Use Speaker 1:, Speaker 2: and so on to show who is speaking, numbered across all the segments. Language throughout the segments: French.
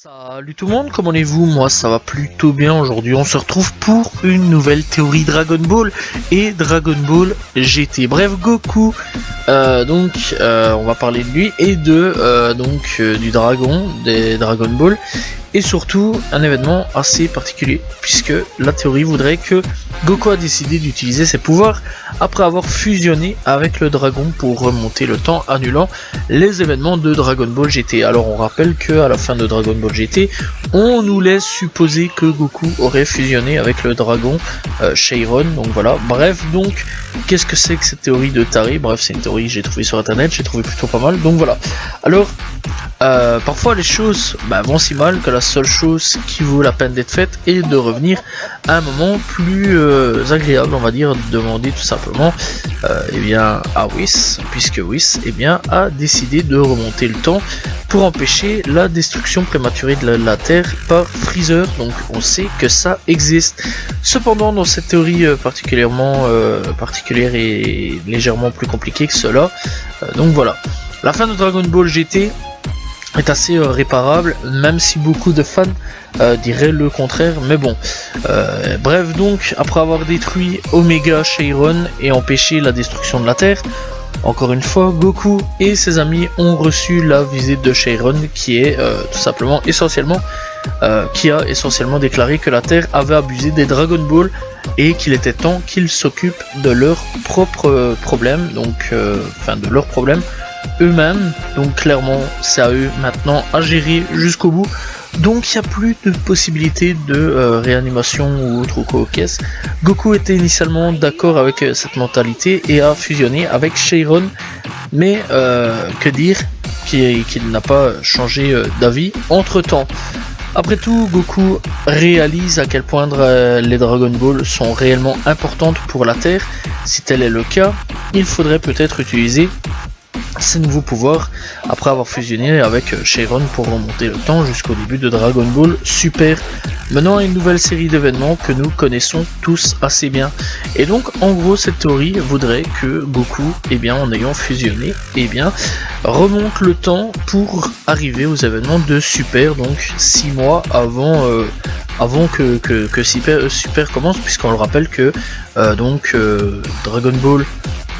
Speaker 1: Salut tout le monde, comment allez-vous? Moi ça va plutôt bien. Aujourd'hui on se retrouve pour une nouvelle théorie Dragon Ball et Dragon Ball GT. Bref, Goku, on va parler de lui et du dragon, des Dragon Ball. Et surtout un événement assez particulier, puisque la théorie voudrait que Goku a décidé d'utiliser ses pouvoirs après avoir fusionné avec le dragon pour remonter le temps, annulant les événements de Dragon Ball GT. Alors on rappelle que à la fin de Dragon Ball GT, on nous laisse supposer que Goku aurait fusionné avec le dragon Shenron. Donc voilà, bref, donc qu'est-ce que c'est que cette théorie de taré? Bref, c'est une théorie que j'ai trouvée sur internet, j'ai trouvé plutôt pas mal. Donc voilà, alors parfois les choses vont si mal que la seule chose qui vaut la peine d'être faite est de revenir à un moment plus agréable, on va dire, demander tout simplement à Whis, puisque Whis a décidé de remonter le temps pour empêcher la destruction prématurée de la Terre par Freezer. Donc on sait que ça existe. Cependant, dans cette théorie particulière et légèrement plus compliquée que cela, donc voilà, la fin de Dragon Ball GT est assez réparable, même si beaucoup de fans diraient le contraire, mais bon. Bref, donc, après avoir détruit Omega Shenron et empêché la destruction de la Terre, encore une fois, Goku et ses amis ont reçu la visite de Shenron qui est qui a essentiellement déclaré que la Terre avait abusé des Dragon Ball et qu'il était temps qu'ils s'occupent de leurs propres problèmes, de leurs problèmes eux-mêmes. Donc clairement c'est à eux maintenant à gérer jusqu'au bout. Donc il n'y a plus de possibilité de réanimation ou autre caisse. Goku était initialement d'accord avec cette mentalité et a fusionné avec Shenron, mais que dire qu'il n'a pas changé d'avis entre temps. Après tout, Goku réalise à quel point les Dragon Ball sont réellement importantes pour la Terre. Si tel est le cas, il faudrait peut-être utiliser ces nouveaux pouvoirs après avoir fusionné avec Shenron pour remonter le temps jusqu'au début de Dragon Ball Super, menant à une nouvelle série d'événements que nous connaissons tous assez bien. Et donc en gros cette théorie voudrait que Goku, en ayant fusionné, remonte le temps pour arriver aux événements de Super, donc 6 mois avant que Super commence, puisqu'on le rappelle que Dragon Ball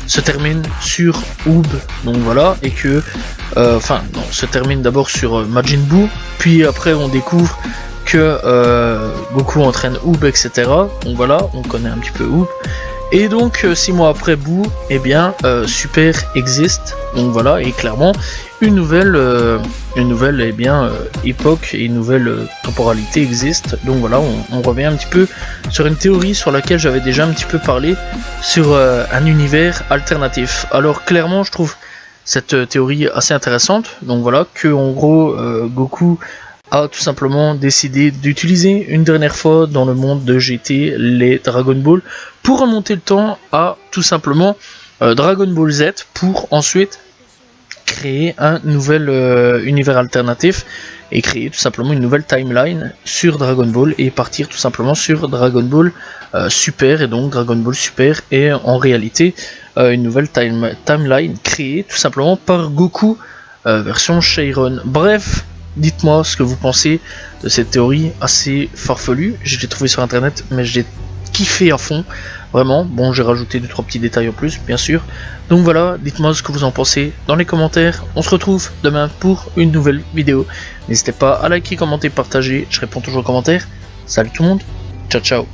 Speaker 1: se termine sur Oob, donc voilà, et que se termine d'abord sur Majin Buu, puis après on découvre que Goku entraîne Oob, etc. Donc voilà, on connaît un petit peu Oob. Et donc 6 mois après Buu, Super existe. Donc voilà, et clairement une nouvelle époque et une nouvelle temporalité existe. Donc voilà, on revient un petit peu sur une théorie sur laquelle j'avais déjà un petit peu parlé, sur un univers alternatif. Alors clairement je trouve cette théorie assez intéressante. Donc voilà, que en gros Goku a tout simplement décidé d'utiliser une dernière fois dans le monde de GT les Dragon Ball pour remonter le temps à tout simplement Dragon Ball Z, pour ensuite créer un nouvel univers alternatif et créer tout simplement une nouvelle timeline sur Dragon Ball et partir tout simplement sur Dragon Ball Super. Et donc Dragon Ball Super est en réalité une nouvelle timeline créée tout simplement par Goku version Shenron. Bref, dites-moi ce que vous pensez de cette théorie assez farfelue. Je l'ai trouvé sur internet, mais j'ai kiffé à fond, vraiment. Bon, j'ai rajouté 2-3 petits détails en plus, bien sûr. Donc voilà, dites-moi ce que vous en pensez dans les commentaires. On se retrouve demain pour une nouvelle vidéo. N'hésitez pas à liker, commenter, partager. Je réponds toujours aux commentaires. Salut tout le monde, ciao ciao.